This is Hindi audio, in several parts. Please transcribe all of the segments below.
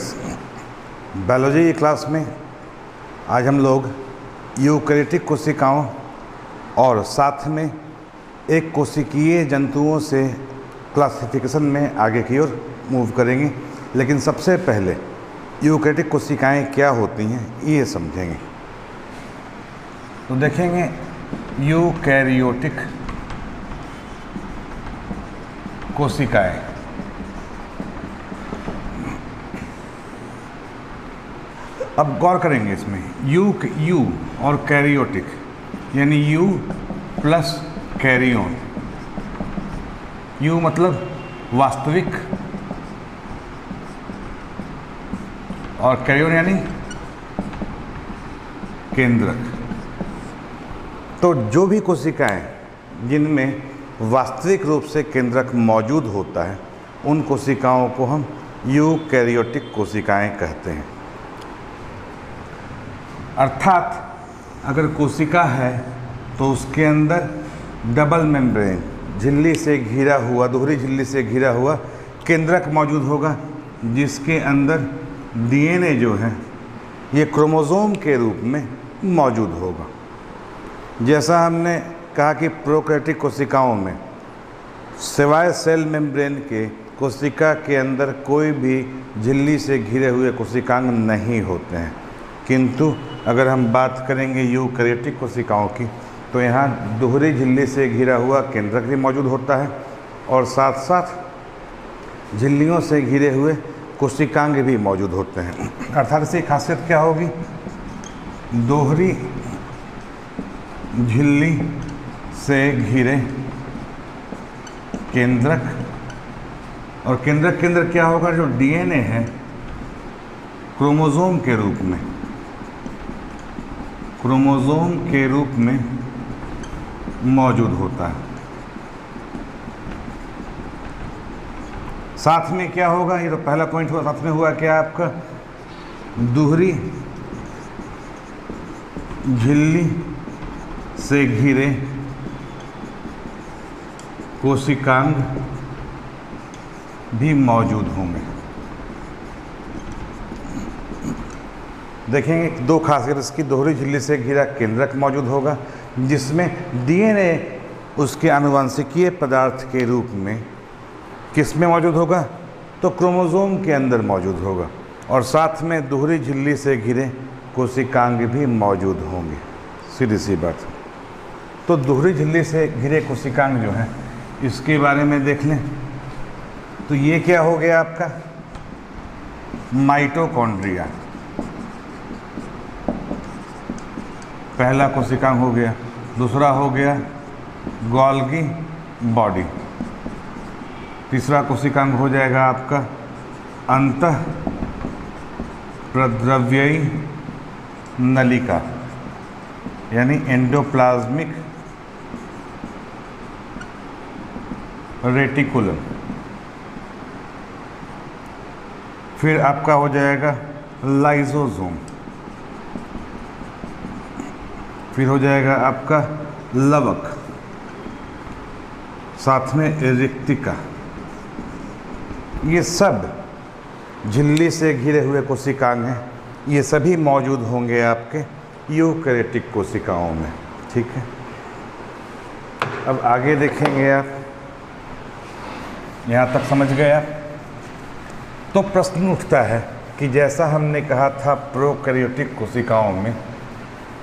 स्टूडेंट्स, बायोलॉजी की क्लास में आज हम लोग यूकैरियोटिक कोशिकाओं और साथ में एक कोशिकीय जंतुओं से क्लासिफिकेशन में आगे की ओर मूव करेंगे। लेकिन सबसे पहले यूकैरियोटिक कोशिकाएं क्या होती हैं ये समझेंगे। तो देखेंगे यूकैरियोटिक कोशिकाएं। अब गौर करेंगे इसमें यू और कैरियोटिक यानी यू प्लस कैरियोन। यू मतलब वास्तविक और कैरियोन यानी केंद्रक। तो जो भी कोशिकाएं जिनमें वास्तविक रूप से केंद्रक मौजूद होता है उन कोशिकाओं को हम यूकैरियोटिक कोशिकाएं कहते हैं। अर्थात अगर कोशिका है तो उसके अंदर डबल मेम्ब्रेन झिल्ली से घिरा हुआ, दोहरी झिल्ली से घिरा हुआ केंद्रक मौजूद होगा, जिसके अंदर डीएनए जो है ये क्रोमोसोम के रूप में मौजूद होगा। जैसा हमने कहा कि प्रोकैरियोटिक कोशिकाओं में सिवाय सेल मेम्ब्रेन के कोशिका के अंदर कोई भी झिल्ली से घिरे हुए कोशिकांग नहीं होते हैं, किंतु अगर हम बात करेंगे यूकैरियोटिक कोशिकाओं की तो यहाँ दोहरी झिल्ली से घिरा हुआ केंद्रक भी मौजूद होता है और साथ साथ झिल्लियों से घिरे हुए कोशिकांग भी मौजूद होते हैं। अर्थात इसकी खासियत क्या होगी? दोहरी झिल्ली से घिरे केंद्रक, और केंद्रक के अंदर क्या होगा? जो डीएनए है क्रोमोसोम के रूप में, क्रोमोसोम के रूप में मौजूद होता है। साथ में क्या होगा? ये तो पहला पॉइंट हुआ। साथ में हुआ क्या आपका? दोहरी झिल्ली से घिरे कोशिकांग भी मौजूद होंगे। देखेंगे दो खासियत इसकी। दोहरी झिल्ली से घिरा केंद्रक मौजूद होगा जिसमें डीएनए उसके आनुवंशिकीय पदार्थ के रूप में किस में मौजूद होगा? तो क्रोमोसोम के अंदर मौजूद होगा, और साथ में दोहरी झिल्ली से घिरे कोशिकांग भी मौजूद होंगे। सीधी सी बात। तो दोहरी झिल्ली से घिरे कोशिकांग जो है इसके बारे में देख लें तो ये क्या हो गया आपका? माइटोकॉन्ड्रिया पहला कोशिकांग हो गया। दूसरा हो गया गोल्गी बॉडी। तीसरा कोशिकांग हो जाएगा आपका अंतः प्रद्रव्ययी नलिका यानी एंडोप्लाज्मिक रेटिकुलम। फिर आपका हो जाएगा लाइसोसोम। फिर हो जाएगा आपका लवक, साथ में रिक्तिका। ये सब झिल्ली से घिरे हुए कोशिकांग हैं। ये सभी मौजूद होंगे आपके यूकैरियोटिक कोशिकाओं में। ठीक है, अब आगे देखेंगे आप। यहाँ तक समझ गए आप? तो प्रश्न उठता है कि जैसा हमने कहा था प्रोकैरियोटिक कोशिकाओं में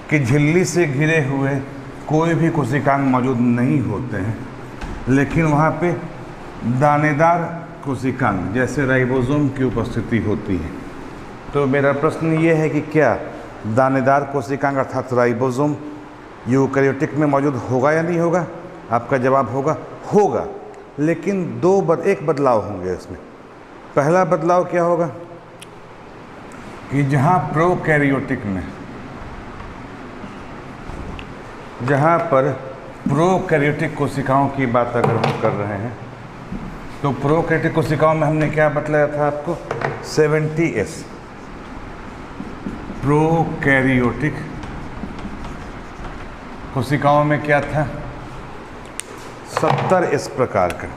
कि झिल्ली से घिरे हुए कोई भी कोशिकांग मौजूद नहीं होते हैं, लेकिन वहाँ पे दानेदार कोशिकांग जैसे राइबोसोम की उपस्थिति होती है। तो मेरा प्रश्न ये है कि क्या दानेदार कोशिकांग अर्थात राइबोसोम यूकैरियोटिक में मौजूद होगा या नहीं होगा? आपका जवाब होगा, लेकिन एक बदलाव होंगे इसमें। पहला बदलाव क्या होगा कि जहाँ प्रोकैरियोटिक में, जहाँ पर प्रोकैरियोटिक कोशिकाओं की बात अगर हम कर रहे हैं तो प्रोकैरियोटिक कोशिकाओं में हमने क्या बतलाया था आपको? 70S। प्रोकैरियोटिक कोशिकाओं में क्या था? 70 इस प्रकार का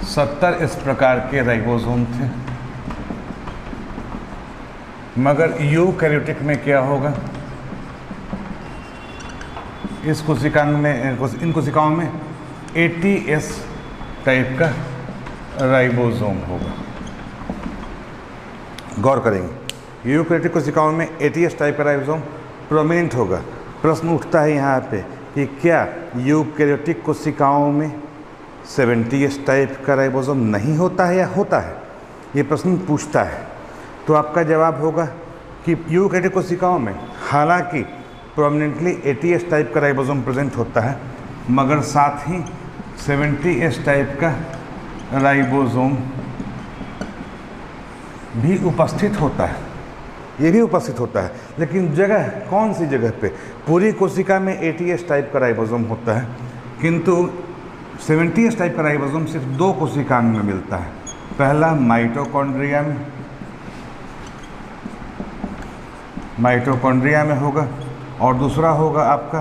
70 इस प्रकार के राइबोसोम थे। मगर यूकैरियोटिक में क्या होगा, इस कोशिकांग में, इन कोशिकाओं में ATS टाइप का राइबोसोम होगा। गौर करेंगे, यूकैरियोटिक कोशिकाओं में ATS टाइप का राइबोसोम प्रोमिनेंट होगा। प्रश्न उठता है यहाँ पे कि क्या यूकैरियोटिक कोशिकाओं में 70S टाइप का राइबोसोम नहीं होता है या होता है, ये प्रश्न पूछता है। तो आपका जवाब होगा कि यूकैरियोटिक कोशिकाओं में हालांकि प्रोमिनेंटली ATS टाइप का राइबोसोम प्रेजेंट होता है, मगर साथ ही 70S टाइप का राइबोसोम भी उपस्थित होता है, ये भी उपस्थित होता है। लेकिन जगह कौन सी जगह पे, पूरी कोशिका में ATS टाइप का राइबोसोम होता है, किंतु 70S टाइप का राइबोसोम सिर्फ 2 कोशिकांग में मिलता है। पहला माइटोकॉन्ड्रिया में होगा और दूसरा होगा आपका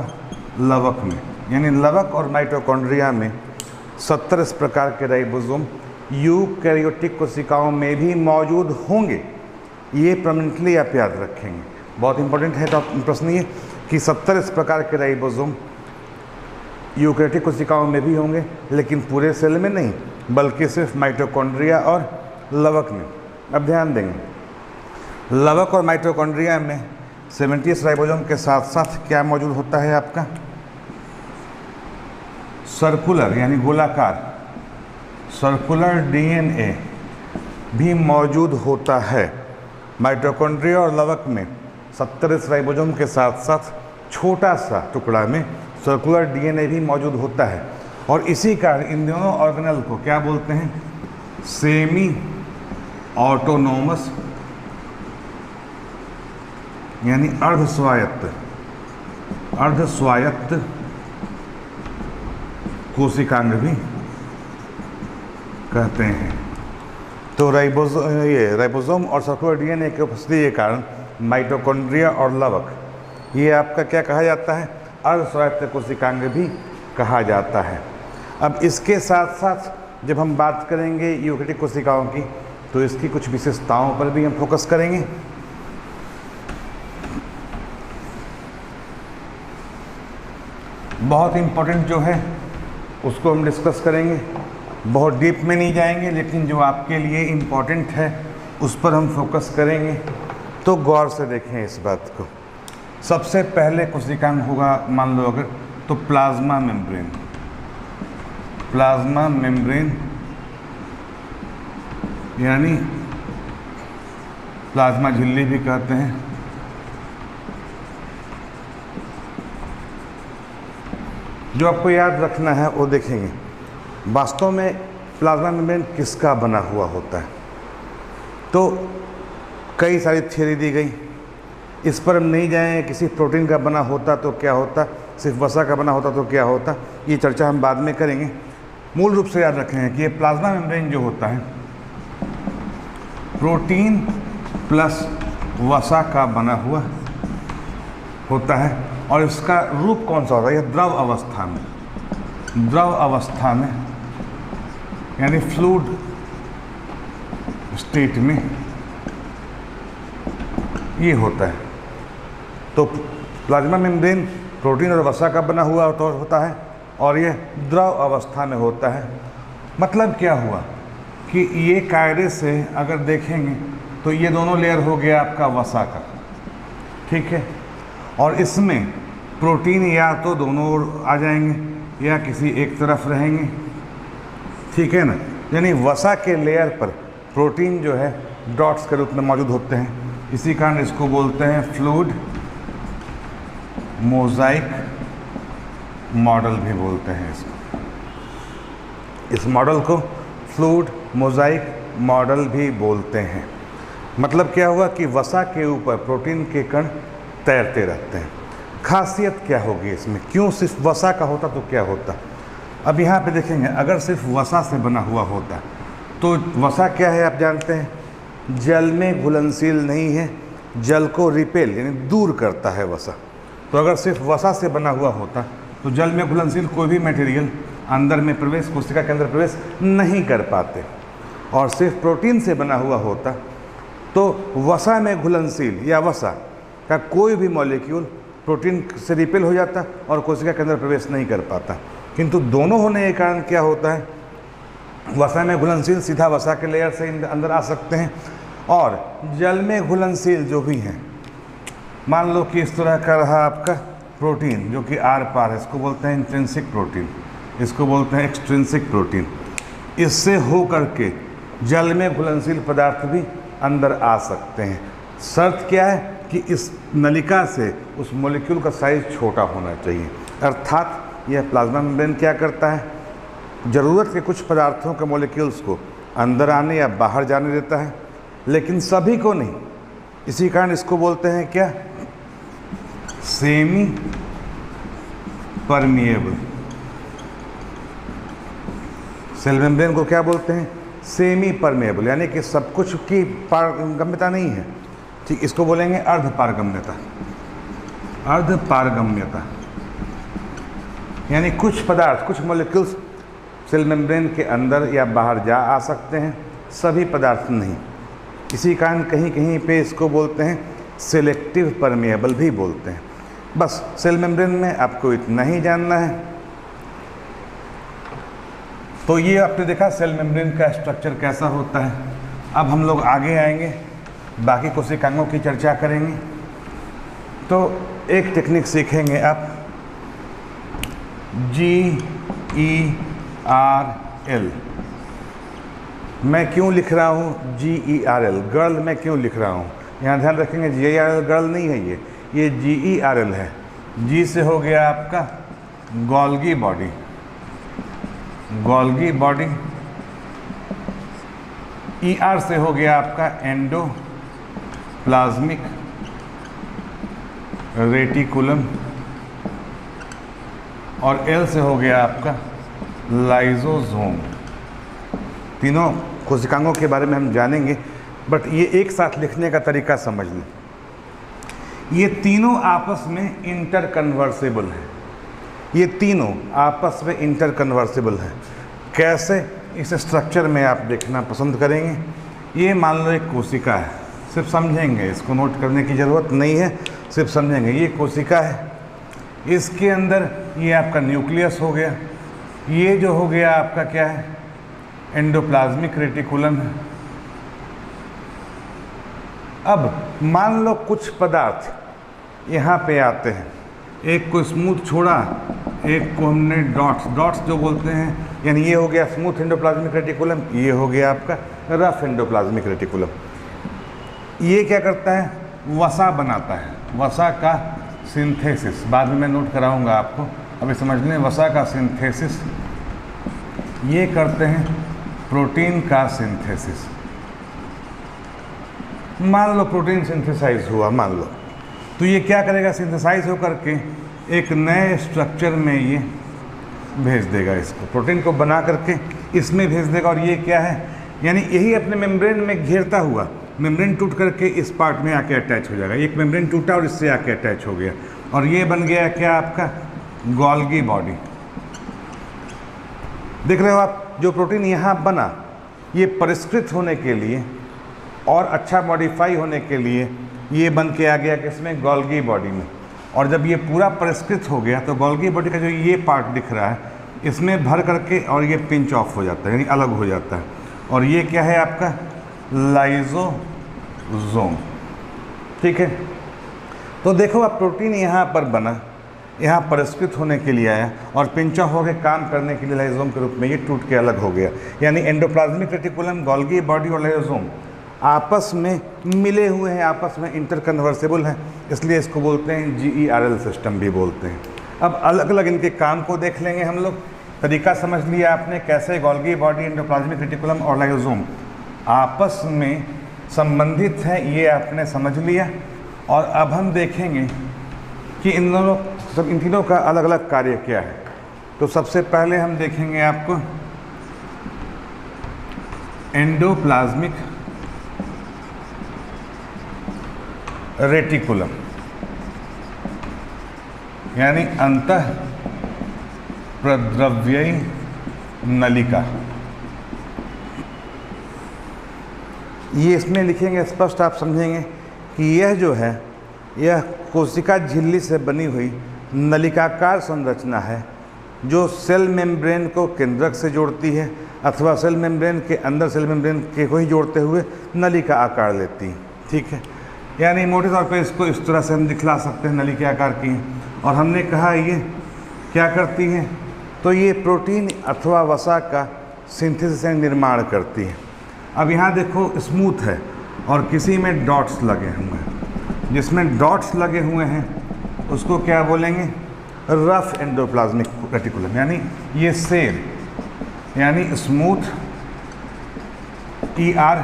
लवक में। यानी लवक और माइटोकॉन्ड्रिया में 70 इस प्रकार के राइबोसोम यूकैरियोटिक कोशिकाओं में भी मौजूद होंगे। ये परमानेंटली आप याद रखेंगे, बहुत इंपॉर्टेंट है। तो प्रश्न ये कि 70 इस प्रकार के राइबोसोम यूकैरियोटिक कोशिकाओं में भी होंगे, लेकिन पूरे सेल में नहीं, बल्कि सिर्फ माइटोकॉन्ड्रिया और लवक में। अब ध्यान देंगे, लवक और माइटोकॉन्ड्रिया में 70S राइबोसोम के साथ साथ क्या मौजूद होता है आपका, सर्कुलर यानी गोलाकार सर्कुलर DNA भी मौजूद होता है। माइटोकॉन्ड्रिया और लवक में 70S राइबोसोम के साथ साथ छोटा सा टुकड़ा में सर्कुलर DNA भी मौजूद होता है, और इसी कारण इन दोनों ऑर्गेनल को क्या बोलते हैं, सेमी ऑटोनोमस यानी अर्धस्वायत्त कोशिकांग भी कहते हैं। तो राइबोसोम और सर्कुलर DNA के उपस्थिति के कारण माइटोकॉन्ड्रिया और लवक, ये आपका क्या कहा जाता है, अर्धस्वायत्त कोशिकांग भी कहा जाता है। अब इसके साथ साथ जब हम बात करेंगे यूकैरियोटिक कोशिकाओं की, तो इसकी कुछ विशेषताओं पर भी हम फोकस करेंगे। बहुत इम्पोर्टेंट जो है उसको हम डिस्कस करेंगे, बहुत डीप में नहीं जाएंगे, लेकिन जो आपके लिए इम्पोर्टेंट है उस पर हम फोकस करेंगे। तो गौर से देखें इस बात को। सबसे पहले कोशिकांग होगा, मान लो अगर, तो प्लाज्मा मेम्ब्रेन यानी प्लाज्मा झिल्ली भी कहते हैं। जो आपको याद रखना है वो देखेंगे, वास्तव में प्लाज्मा मेम्ब्रेन किसका बना हुआ होता है। तो कई सारी थियरी दी गई, इस पर हम नहीं जाएंगे। किसी प्रोटीन का बना होता तो क्या होता, सिर्फ वसा का बना होता तो क्या होता, ये चर्चा हम बाद में करेंगे। मूल रूप से याद रखें कि ये प्लाज्मा मेम्ब्रेन जो होता है प्रोटीन प्लस वसा का बना हुआ होता है, और इसका रूप कौन सा होता है, यह द्रव अवस्था में यानी फ्लूइड स्टेट में ये होता है। तो प्लाज्मा मेम्ब्रेन प्रोटीन और वसा का बना हुआ होता है, और यह द्रव अवस्था में होता है। मतलब क्या हुआ कि ये कायदे से अगर देखेंगे तो ये दोनों लेयर हो गया आपका वसा का, ठीक है, और इसमें प्रोटीन या तो दोनों ओर आ जाएंगे या किसी एक तरफ रहेंगे, ठीक है ना। यानी वसा के लेयर पर प्रोटीन जो है डॉट्स के रूप में मौजूद होते हैं, इसी कारण इसको बोलते हैं फ्लूइड मोज़ाइक मॉडल भी बोलते हैं इसको। इस मॉडल को फ्लूइड मोज़ाइक मॉडल भी बोलते हैं। मतलब क्या हुआ कि वसा के ऊपर प्रोटीन के कण तैरते रहते हैं। खासियत क्या होगी इसमें, क्यों सिर्फ वसा का होता तो क्या होता। अब यहाँ पे देखेंगे, अगर सिर्फ वसा से बना हुआ होता तो वसा क्या है आप जानते हैं, जल में घुलनशील नहीं है, जल को रिपेल यानी दूर करता है वसा। तो अगर सिर्फ वसा से बना हुआ होता तो जल में घुलनशील कोई भी मटेरियल अंदर में प्रवेश, कोशिका के अंदर प्रवेश नहीं कर पाते। और सिर्फ प्रोटीन से बना हुआ होता तो वसा में घुलनशील या वसा का कोई भी मॉलिक्यूल प्रोटीन से रिपेल हो जाता और कोशिका के अंदर प्रवेश नहीं कर पाता, किंतु दोनों होने के कारण क्या होता है, वसा में घुलनशील सीधा वसा के लेयर से अंदर आ सकते हैं, और जल में घुलनशील जो भी हैं, मान लो कि इस तरह का रहा आपका प्रोटीन जो कि आर पार है, इसको बोलते हैं इंट्रिंसिक प्रोटीन, इसको बोलते हैं एक्सट्रिंसिक प्रोटीन। इससे हो करके जल में घुलनशील पदार्थ भी अंदर आ सकते हैं। शर्त क्या है कि इस नलिका से उस मॉलिक्यूल का साइज छोटा होना चाहिए, अर्थात यह प्लाज्मा मेम्ब्रेन क्या करता है, ज़रूरत के कुछ पदार्थों के मॉलिक्यूल्स को अंदर आने या बाहर जाने देता है, लेकिन सभी को नहीं। इसी कारण इसको बोलते हैं क्या, सेमी परमिएबल। सेल मेम्ब्रेन को क्या बोलते हैं, सेमी परमिएबल, यानी कि सब कुछ की पारगम्यता नहीं है, ठीक, इसको बोलेंगे अर्ध पारगम्यता। अर्ध पारगम्यता यानी कुछ पदार्थ, कुछ मॉलिक्यूल्स सेल मेम्ब्रेन के अंदर या बाहर जा आ सकते हैं, सभी पदार्थ नहीं। इसी कारण कहीं कहीं पे इसको बोलते हैं सेलेक्टिव परमिएबल भी बोलते हैं। बस सेल मेम्ब्रेन में आपको इतना ही जानना है। तो ये आपने देखा सेल मेम्ब्रेन का स्ट्रक्चर कैसा होता है। अब हम लोग आगे आएंगे, बाकी कोशिकांगों की चर्चा करेंगे। तो एक टेक्निक सीखेंगे आप, GERL। मैं क्यों लिख रहा हूँ GERL, गर्ल मैं क्यों लिख रहा हूँ, यहाँ ध्यान रखेंगे GERL गर्ल नहीं है, ये GERL है। G से हो गया आपका Golgi body, Golgi body. ER से हो गया आपका एंडोप्लाज्मिक रेटिकुलम, और L से हो गया आपका लाइजोसोम। तीनों कोशिकांगों के बारे में हम जानेंगे, बट ये एक साथ लिखने का तरीका समझ लें। ये तीनों आपस में इंटरकन्वर्सिबल हैं, ये तीनों आपस में इंटरकन्वर्सिबल हैं। कैसे, इस स्ट्रक्चर में आप देखना पसंद करेंगे। ये मान लो एक कोशिका है, सिर्फ समझेंगे, इसको नोट करने की ज़रूरत नहीं है, सिर्फ समझेंगे। ये कोशिका है, इसके अंदर ये आपका न्यूक्लियस हो गया, ये जो हो गया आपका क्या है, एंडोप्लाज्मिक रेटिकुलम है। अब मान लो कुछ पदार्थ यहाँ पे आते हैं, एक को स्मूथ छोड़ा, एक को हमने डॉट्स जो बोलते हैं, यानी ये हो गया स्मूथ एंडोप्लाज्मिक रेटिकुलम, ये हो गया आपका रफ एंडोप्लाज्मिक रेटिकुलम। ये क्या करता है, वसा बनाता है, वसा का सिंथेसिस, बाद में मैं नोट कराऊंगा आपको, अभी समझ लें। वसा का सिंथेसिस ये करते हैं, प्रोटीन का सिंथेसिस। मान लो प्रोटीन सिंथेसाइज हुआ, मान लो, तो ये क्या करेगा, सिंथेसाइज होकर के एक नए स्ट्रक्चर में ये भेज देगा, इसको प्रोटीन को बना करके इसमें भेज देगा। और ये क्या है, यानी यही अपने मेम्ब्रेन में घेरता हुआ, मेम्ब्रेन टूट करके इस पार्ट में आके अटैच हो जाएगा। एक मेम्ब्रेन टूटा और इससे आके अटैच हो गया, और ये बन गया क्या आपका गोल्गी बॉडी। देख रहे हो आप, जो प्रोटीन यहाँ बना, ये परिष्कृत होने के लिए और अच्छा मॉडिफाई होने के लिए ये बन के आ गया किसमें, गोल्गी बॉडी में। और जब ये पूरा परिष्कृत हो गया तो गोल्गी बॉडी का जो ये पार्ट दिख रहा है, इसमें भर करके और ये पिंच ऑफ हो जाता है, यानी अलग हो जाता है। और ये क्या है आपका लाइजोसोम, ठीक है। तो देखो अब प्रोटीन यहाँ पर बना, यहाँ परिष्कृत होने के लिए आया, और पिंच ऑफ होकर काम करने के लिए लाइजोसोम के रूप में ये टूट के अलग हो गया। यानी एंडोप्लाज्मिक रेटिकुलम, गोल्गी बॉडी और लाइजोसोम आपस में मिले हुए हैं, आपस में इंटरकन्वर्सिबल हैं, इसलिए इसको बोलते हैं GERL सिस्टम भी बोलते हैं। अब अलग अलग इनके काम को देख लेंगे हम लोग। तरीका समझ लिया आपने, कैसे गोल्गी बॉडी, एंडोप्लाज्मिक रेटिकुलम और लाइजोसोम आपस में संबंधित हैं, ये आपने समझ लिया। और अब हम देखेंगे कि इन तीनों का अलग अलग कार्य क्या है। तो सबसे पहले हम देखेंगे आपको एंडोप्लाज्मिक रेटिकुलम, यानी अंतः प्रद्रव्यी नलिका। ये इसमें लिखेंगे, स्पष्ट आप समझेंगे कि यह जो है यह कोशिका झिल्ली से बनी हुई नलिकाकार संरचना है जो सेल मेम्ब्रेन को केंद्रक से जोड़ती है अथवा सेल मेम्ब्रेन के अंदर सेल मेम्ब्रेन के को ही जोड़ते हुए नली का आकार लेती है। ठीक है, यानी मोटे तौर पे इसको इस तरह से हम दिखला सकते हैं, नली के आकार की हैं। और हमने कहा ये क्या करती हैं, तो ये प्रोटीन अथवा वसा का सिंथेसिस निर्माण करती है। अब यहाँ देखो स्मूथ है और किसी में डॉट्स लगे हुए हैं, जिसमें डॉट्स लगे हुए हैं उसको क्या बोलेंगे, रफ एंडोप्लाज्मिक रेटिकुलम, यानी ये सेल यानी स्मूथ ER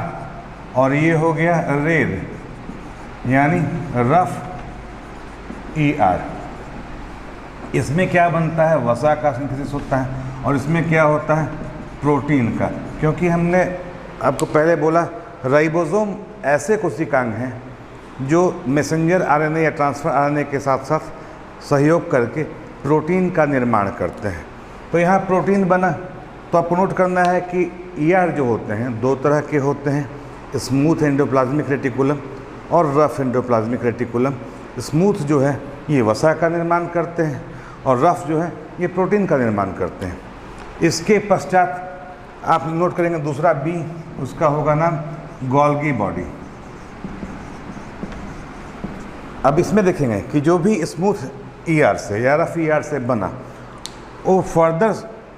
और ये हो गया रेड यानी रफ ER। इसमें क्या बनता है, वसा का सिंथेसिस होता है और इसमें क्या होता है, प्रोटीन का। क्योंकि हमने आपको पहले बोला राइबोसोम ऐसे कोशिकांग हैं जो मैसेंजर RNA या ट्रांसफर RNA के साथ साथ सहयोग करके प्रोटीन का निर्माण करते हैं। तो यहाँ प्रोटीन बना, तो आपको नोट करना है कि ER जो होते हैं दो तरह के होते हैं, स्मूथ एंडोप्लाज्मिक रेटिकुलम और रफ एंडोप्लाज्मिक रेटिकुलम। स्मूथ जो है ये वसा का निर्माण करते हैं और रफ जो है ये प्रोटीन का निर्माण करते हैं। इसके पश्चात आप नोट करेंगे दूसरा B, उसका होगा नाम गोल्गी बॉडी। अब इसमें देखेंगे कि जो भी स्मूथ ER से या रफ ER से बना वो फर्दर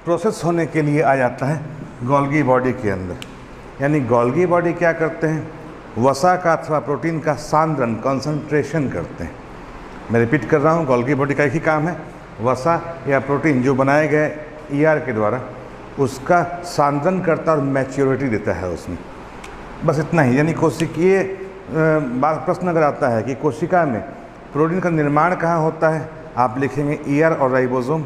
प्रोसेस होने के लिए आ जाता है गोल्गी बॉडी के अंदर। यानी गोल्गी बॉडी क्या करते हैं, वसा का अथवा प्रोटीन का सांद्रण कंसंट्रेशन करते हैं। मैं रिपीट कर रहा हूँ, गोल्गी बॉडी का एक ही काम है, वसा या प्रोटीन जो बनाए गए ER के द्वारा उसका सांद्रण करता और मैच्योरिटी देता है उसमें, बस इतना ही। यानी कोशिकीय बात प्रश्न अगर आता है कि कोशिका में प्रोटीन का निर्माण कहाँ होता है, आप लिखेंगे ER और राइबोसोम,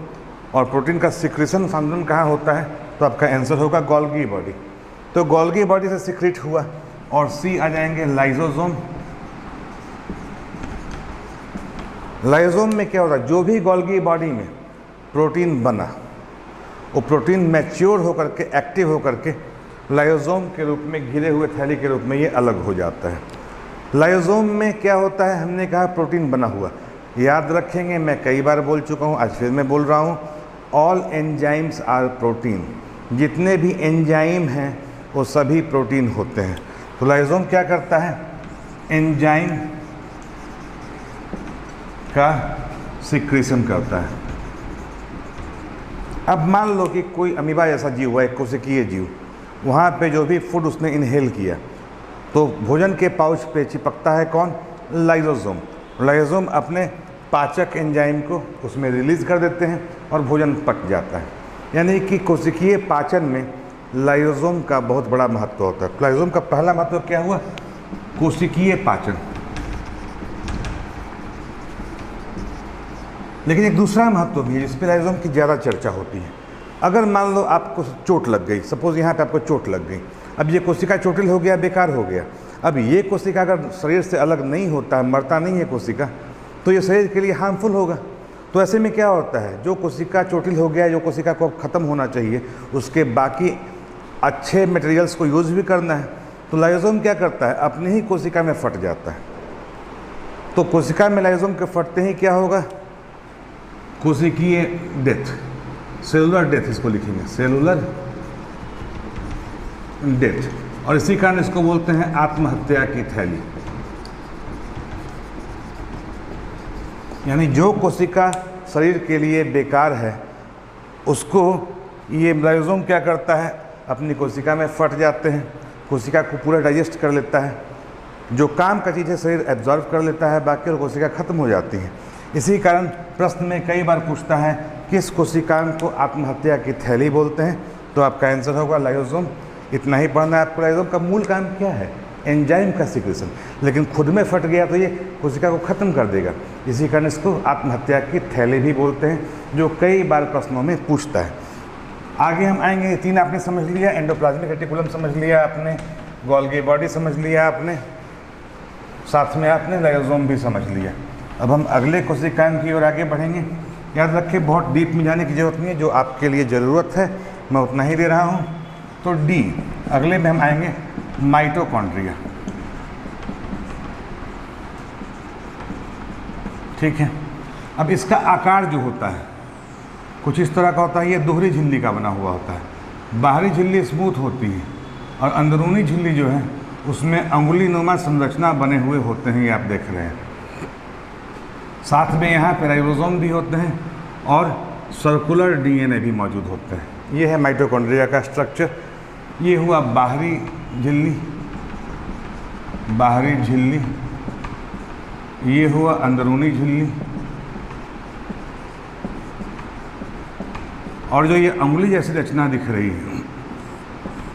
और प्रोटीन का सिक्रेशन सांद्रण कहाँ होता है, तो आपका आंसर होगा गोल्गी बॉडी। तो गोल्गी बॉडी से सिक्रेट हुआ और C आ जाएंगे लाइसोसोम। लाइसोसोम में क्या होता है, जो भी गोल्गी बॉडी में प्रोटीन बना वो प्रोटीन मैच्योर होकर के एक्टिव होकर के लाइसोसोम के रूप में घिरे हुए थैली के रूप में ये अलग हो जाता है। लाइसोसोम में क्या होता है, हमने कहा प्रोटीन बना हुआ, याद रखेंगे, मैं कई बार बोल चुका हूँ, आज फिर मैं बोल रहा हूँ, ऑल एंजाइम्स आर प्रोटीन। जितने भी एंजाइम हैं वो सभी प्रोटीन होते हैं। तो लाइसोसोम क्या करता है, एंजाइम का सिक्रीशन करता है। अब मान लो कि कोई अमीबा जैसा जीव हुआ, एक कोशिकीय जीव, वहाँ पे जो भी फूड उसने इनहेल किया तो भोजन के पाउच पे चिपकता है कौन, लाइसोसोम। लाइसोसोम अपने पाचक एंजाइम को उसमें रिलीज़ कर देते हैं और भोजन पच जाता है। यानी कि कोशिकीय पाचन में लाइसोसोम का बहुत बड़ा महत्व होता है। लाइसोसोम का पहला महत्व क्या हुआ, कोशिकीय पाचन। लेकिन एक दूसरा महत्व भी है जिस पर लाइसोसोम की ज़्यादा चर्चा होती है। अगर मान लो आपको चोट लग गई, सपोज यहाँ पे आपको चोट लग गई, अब ये कोशिका चोटिल हो गया, बेकार हो गया। अब ये कोशिका अगर शरीर से अलग नहीं होता है, मरता नहीं है कोशिका, तो ये शरीर के लिए हार्मफुल होगा। तो ऐसे में क्या होता है, जो कोशिका चोटिल हो गया, जो कोशिका को अब ख़त्म होना चाहिए, उसके बाकी अच्छे मटेरियल्स को यूज़ भी करना है, तो लाइसोसोम क्या करता है, अपनी ही कोशिका में फट जाता है। तो कोशिका में लाइसोसोम के फटते ही क्या होगा, कोशिकीय डेथ, सेलुलर डेथ इसको लिखेंगे, सेलुलर डेथ। और इसी कारण इसको बोलते हैं आत्महत्या की थैली। यानी जो कोशिका शरीर के लिए बेकार है उसको ये लाइसोसोम क्या करता है, अपनी कोशिका में फट जाते हैं, कोशिका को पूरा डाइजेस्ट कर लेता है, जो काम का चीज़ है शरीर एब्जॉर्व कर लेता है, बाकी और कोशिका खत्म हो जाती है। इसी कारण प्रश्न में कई बार पूछता है किस कोशिकांग को आत्महत्या की थैली बोलते हैं, तो आपका आंसर होगा लाइसोसोम। इतना ही पढ़ना है आपको। लाइसोसोम का मूल काम क्या है, एंजाइम का सिक्रेशन, लेकिन खुद में फट गया तो ये कोशिका को ख़त्म कर देगा। इसी कारण इसको आत्महत्या की थैली भी बोलते हैं, जो कई बार प्रश्नों में पूछता है। आगे हम आएंगे। 3 आपने समझ लिया, एंडोप्लाज्मिक रेटिकुलम समझ लिया आपने, गोल्गी बॉडी समझ लिया आपने, साथ में आपने लाइसोसोम भी समझ लिया। अब हम अगले कोशिकांग की ओर आगे बढ़ेंगे। याद रखें, बहुत डीप में जाने की ज़रूरत नहीं है, जो आपके लिए ज़रूरत है मैं उतना ही दे रहा हूँ। तो D, अगले में हम आएंगे माइटोकॉन्ड्रिया। ठीक है, अब इसका आकार जो होता है कुछ इस तरह का होता है। ये दोहरी झिल्ली का बना हुआ होता है। बाहरी झिल्ली स्मूथ होती है और अंदरूनी झिल्ली जो है उसमें अंगुली नुमा संरचना बने हुए होते हैं, ये आप देख रहे हैं। साथ में यहाँ पे राइबोसोम भी होते हैं और सर्कुलर डीएनए भी मौजूद होते हैं। ये है माइटोकॉन्ड्रिया का स्ट्रक्चर। ये हुआ बाहरी झिल्ली, बाहरी झिल्ली, ये हुआ अंदरूनी झिल्ली, और जो ये अंगुली जैसी रचना दिख रही है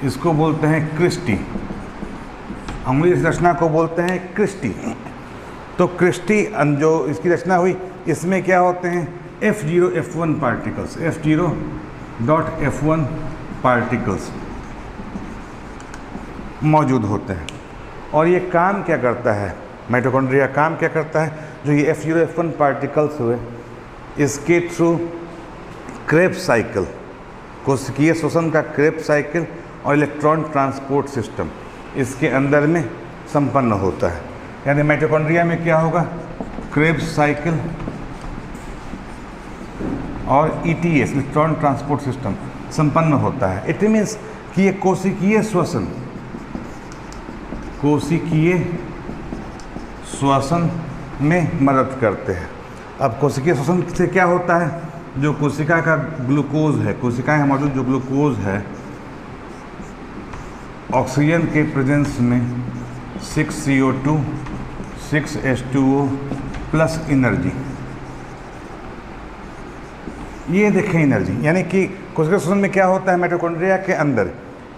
इसको बोलते हैं क्रिस्टी। अंगुली जैसी रचना को बोलते हैं क्रिस्टी। तो क्रिस्टी जो इसकी रचना हुई, इसमें क्या होते हैं F0 F1 particles, F0.F1 particles मौजूद होते हैं। और ये काम क्या करता है, माइटोकॉन्ड्रिया काम क्या करता है, जो ये F0 F1 पार्टिकल्स हुए इसके थ्रू क्रेब्स साइकिल, कोशिकीय श्वसन का क्रेब्स साइकिल और इलेक्ट्रॉन ट्रांसपोर्ट सिस्टम इसके अंदर में संपन्न होता है। यानी माइटोकॉन्ड्रिया में क्या होगा, क्रेब्स साइकिल और ETS इलेक्ट्रॉन ट्रांसपोर्ट सिस्टम संपन्न होता है। इट मीन्स कि ये कोशिकीय श्वसन, कोशिकीय श्वसन में मदद करते हैं। अब कोशिकीय श्वसन से क्या होता है, जो कोशिका का ग्लूकोज है, कोशिकाएं मौजूद जो ग्लूकोज है, ऑक्सीजन के प्रेजेंस में 6CO2 6H2O प्लस एनर्जी, ये देखें एनर्जी। यानी कि कोशिका श्वसन में क्या होता है, माइटोकॉन्ड्रिया के अंदर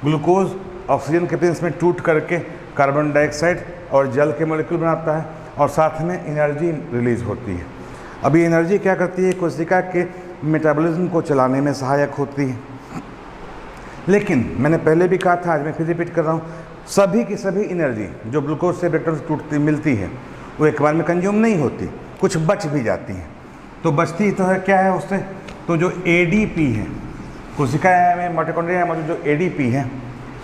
ग्लूकोज ऑक्सीजन के प्रेजेंस में टूट करके कार्बन डाइऑक्साइड और जल के मॉलिक्यूल बनाता है और साथ में एनर्जी रिलीज होती है। अब ये एनर्जी क्या करती है, कोशिका के मेटाबॉलिज्म को चलाने में सहायक होती है। लेकिन मैंने पहले भी कहा था, आज मैं फिर रिपीट कर रहा हूँ, सभी की सभी एनर्जी जो ग्लूकोज से ब्रेकडाउन से टूटती मिलती है वो एक बार में कंज्यूम नहीं होती, कुछ बच भी जाती हैं। तो बचती तो है क्या है उससे, तो जो ADP है कोशिका में माइटोकॉन्ड्रिया में मौजूद जो ADP है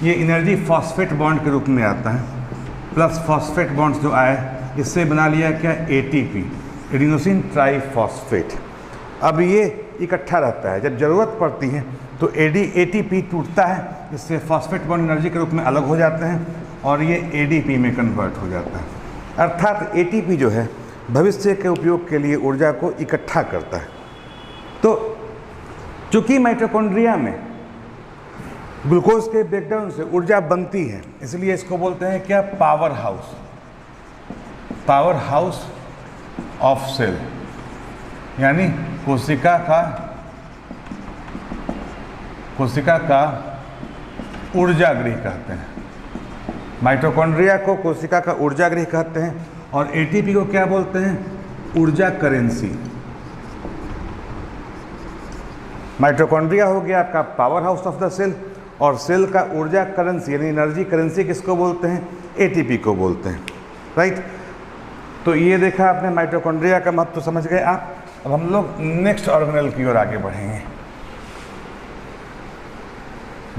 ये एनर्जी फॉस्फेट बॉन्ड के रूप में आता है, प्लस फॉस्फेट बॉन्ड्स जो आए इससे बना लिया क्या, ATP एडिनोसिन ट्राइफॉस्फेट। अब ये इकट्ठा रहता है, जब ज़रूरत पड़ती है तो ATP टूटता है, इससे फॉस्फेट बॉन्ड एनर्जी के रूप में अलग हो जाते हैं और ये ADP में कन्वर्ट हो जाता है। अर्थात ATP जो है भविष्य के उपयोग के लिए ऊर्जा को इकट्ठा करता है। तो चूँकि माइटोकॉन्ड्रिया में ग्लूकोज के ब्रेकडाउन से ऊर्जा बनती है, इसलिए इसको बोलते हैं क्या, power house, power house of cell, यानी कोशिका का ऊर्जा गृह कहते हैं। माइटोकॉन्ड्रिया को कोशिका का ऊर्जा गृह कहते हैं और ATP को क्या बोलते हैं, ऊर्जा करेंसी। माइटोकॉन्ड्रिया हो गया आपका power house of the cell और सेल का ऊर्जा करेंसी यानी एनर्जी करेंसी किसको बोलते हैं, ATP को बोलते हैं, राइट। तो ये देखा आपने, माइटोकॉन्ड्रिया का महत्व समझ गए आप। अब हम लोग नेक्स्ट ऑर्गेनेल की ओर आगे बढ़ेंगे।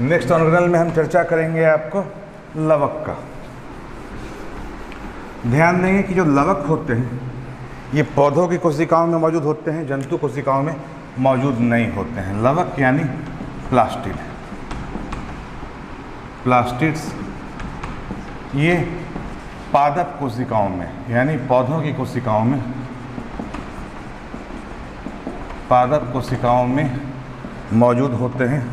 नेक्स्ट ऑर्गेनेल में हम चर्चा करेंगे आपको लवक का। ध्यान देंगे कि जो लवक होते हैं ये पौधों की कोशिकाओं में मौजूद होते हैं, जंतु कोशिकाओं में मौजूद नहीं होते हैं। लवक यानी प्लास्टिड, प्लास्टिड्स ये पादप कोशिकाओं में यानी पौधों की कोशिकाओं में, पादप कोशिकाओं में मौजूद होते हैं।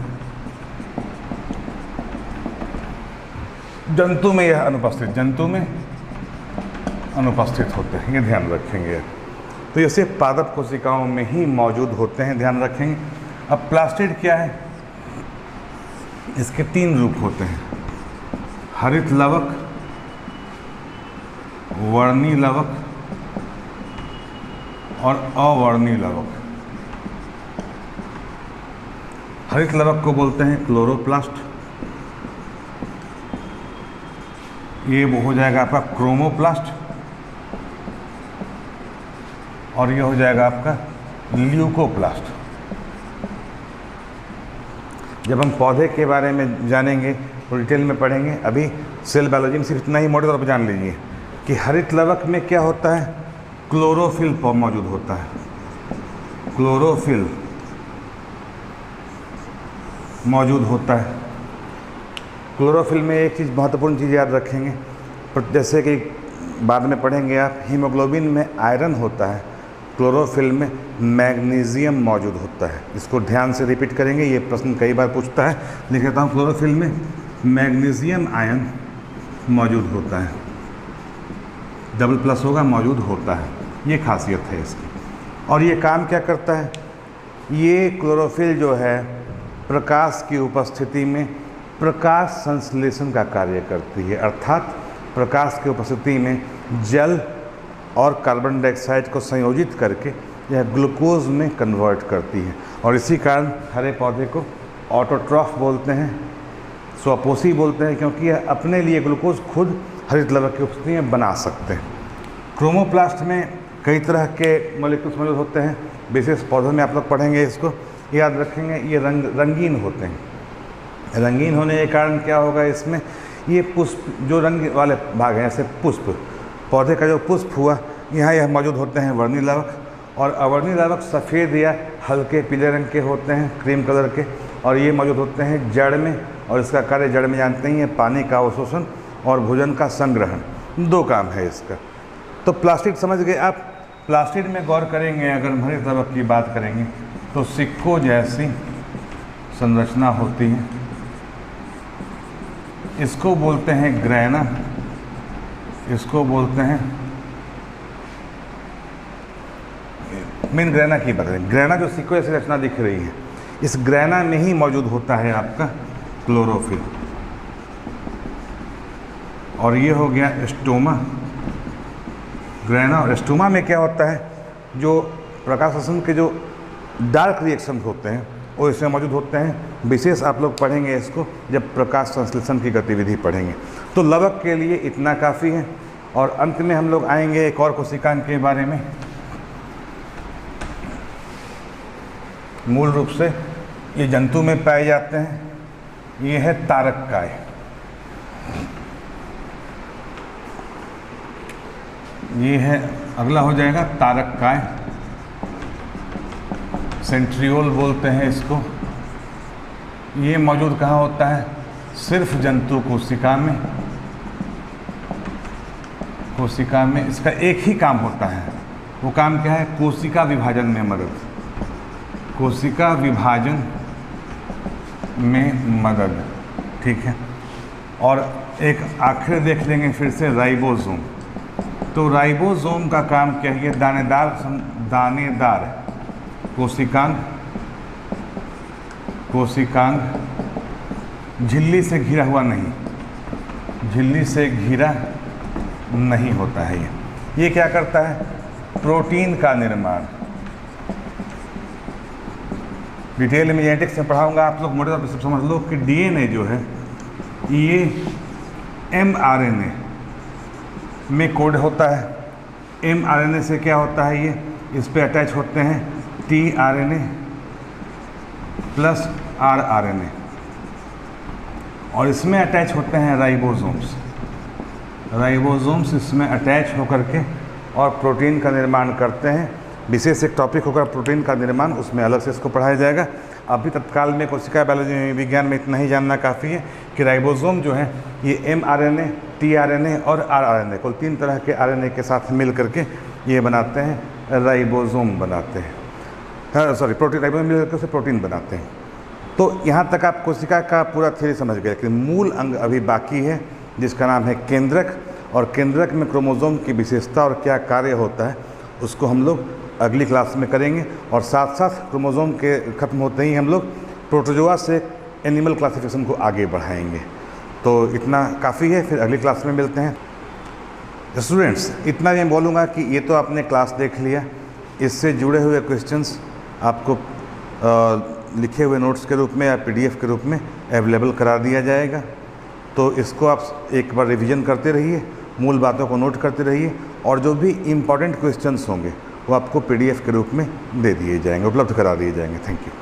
जंतु में यह अनुपस्थित, जंतु में अनुपस्थित होते हैं, ये ध्यान रखेंगे। तो ये सिर्फ पादप कोशिकाओं में ही मौजूद होते हैं, ध्यान रखेंगे। अब प्लास्टिड क्या है, इसके 3 रूप होते हैं, हरित लवक, वर्णी लवक और अवर्णी लवक। हरित लवक को बोलते हैं क्लोरोप्लास्ट, ये वो हो जाएगा आपका क्रोमोप्लास्ट और ये हो जाएगा आपका ल्यूकोप्लास्ट। जब हम पौधे के बारे में जानेंगे तो डिटेल में पढ़ेंगे। अभी सेल बायोलॉजी में सिर्फ इतना ही मोटे तौर पर जान लीजिए कि हरित लवक में क्या होता है, क्लोरोफिल मौजूद होता है, क्लोरोफिल मौजूद होता है। क्लोरोफिल में एक चीज़ महत्वपूर्ण चीज़ याद रखेंगे, जैसे कि बाद में पढ़ेंगे आप, हीमोग्लोबिन में आयरन होता है, क्लोरोफिल में मैग्नीशियम मौजूद होता है। इसको ध्यान से रिपीट करेंगे, ये प्रश्न कई बार पूछता है। लिख लेता हूँ, क्लोरोफिल में मैग्नीशियम आयन मौजूद होता है, डबल प्लस होगा, मौजूद होता है। ये खासियत है इसकी। और ये काम क्या करता है, ये क्लोरोफिल जो है प्रकाश की उपस्थिति में प्रकाश संश्लेषण का कार्य करती है, अर्थात प्रकाश की उपस्थिति में जल और कार्बन डाइऑक्साइड को संयोजित करके यह ग्लूकोज में कन्वर्ट करती है। और इसी कारण हरे पौधे को ऑटोट्रॉफ बोलते हैं, स्वपोषी बोलते हैं, क्योंकि यह अपने लिए ग्लूकोज खुद हरित लवक की उपस्थिति में बना सकते हैं। क्रोमोप्लास्ट में कई तरह के मॉलिक्यूल्स मौजूद होते हैं, विशेष पौधों में आप लोग पढ़ेंगे, इसको याद रखेंगे। ये रंगीन होते हैं। रंगीन होने के कारण क्या होगा, इसमें ये पुष्प जो रंग वाले भाग हैं, जैसे पुष्प, पौधे का जो पुष्प हुआ, यहाँ यह मौजूद होते हैं वर्णी लवक। और अवर्णी लवक सफ़ेद या हल्के पीले रंग के होते हैं, क्रीम कलर के, और ये मौजूद होते हैं जड़ में। और इसका कार्य जड़ में जानते ही हैं, पानी का अवशोषण और भोजन का संग्रहण, दो काम है इसका। तो प्लास्टिड समझ गए आप। प्लास्टिड में गौर करेंगे, अगर हम हरित लवक की बात करेंगे तो सिक्कों जैसी संरचना होती है, इसको बोलते हैं ग्रैना, इसको बोलते हैं, मेन ग्रैना की बात करें, ग्रैना जो सिक्कों जैसी रचना दिख रही है, इस ग्रैना में ही मौजूद होता है आपका क्लोरोफिल। और ये हो गया स्टोमा, ग्रैना। और स्टोमा में क्या होता है, जो प्रकाश संश्लेषण के जो डार्क रिएक्शन होते हैं वो इसमें मौजूद होते हैं। विशेष आप लोग पढ़ेंगे इसको जब प्रकाश संश्लेषण की गतिविधि पढ़ेंगे। तो लवक के लिए इतना काफ़ी है। और अंत में हम लोग आएंगे एक और कोशिकांग के बारे में। मूल रूप से ये जंतु में पाए जाते हैं। ये है तारककाय, ये है, अगला हो जाएगा तारककाय, सेंट्रियोल बोलते हैं इसको। ये मौजूद कहाँ होता है, सिर्फ जंतु कोशिका में। कोशिका में इसका एक ही काम होता है, वो काम क्या है, कोशिका विभाजन में मदद, कोशिका विभाजन में मदद, ठीक है। और एक आखिर देख लेंगे फिर से, राइबोसोम। तो राइबोसोम का काम क्या है, दानेदार कोशिकांग, कोशिकांग झिल्ली से घिरा हुआ नहीं, झिल्ली से घिरा नहीं होता है। ये क्या करता है, प्रोटीन का निर्माण। डिटेल में जेनेटिक्स में पढ़ाऊंगा, आप लोग मोटे तौर पर समझ लो कि डीएनए जो है ये एमआरएनए में कोड होता है। एमआरएनए से क्या होता है, ये इस पे अटैच होते हैं टीआरएनए प्लस आरआरएनए, और इसमें अटैच होते हैं राइबोसोम्स। राइबोसोम्स इसमें अटैच होकर के और प्रोटीन का निर्माण करते हैं। विशेष एक टॉपिक होगा प्रोटीन का निर्माण, उसमें अलग से इसको पढ़ाया जाएगा। अभी तत्काल में कोशिका बायोलॉजी विज्ञान में इतना ही जानना काफ़ी है कि राइबोसोम जो है ये एमआरएनए, टीआरएनए और आरआरएनए, कुल 3 तरह के आरएनए के साथ मिल करके ये बनाते हैं राइबोसोम बनाते हैं, हाँ सॉरी प्रोटीन, राइबोसोम मिल करके उसे प्रोटीन बनाते हैं। तो यहाँ तक आप कोशिका का पूरा थ्योरी समझ गए, लेकिन मूल अंग अभी बाकी है जिसका नाम है केंद्रक। और केंद्रक में क्रोमोसोम की विशेषता और क्या कार्य होता है उसको हम लोग अगली क्लास में करेंगे। और साथ साथ क्रोमोसोम के ख़त्म होते ही हम लोग प्रोटोजोआ से एनिमल क्लासिफिकेशन को आगे बढ़ाएंगे। तो इतना काफ़ी है, फिर अगली क्लास में मिलते हैं। स्टूडेंट्स, इतना मैं बोलूँगा कि ये तो आपने क्लास देख लिया, इससे जुड़े हुए क्वेश्चंस आपको लिखे हुए नोट्स के रूप में या पीडीएफ के रूप में अवेलेबल करा दिया जाएगा। तो इसको आप एक बार रिवीजन करते रहिए, मूल बातों को नोट करते रहिए, और जो भी इम्पॉर्टेंट क्वेश्चंस होंगे वो आपको पीडीएफ के रूप में दे दिए जाएंगे, उपलब्ध करा दिए जाएंगे। Thank you.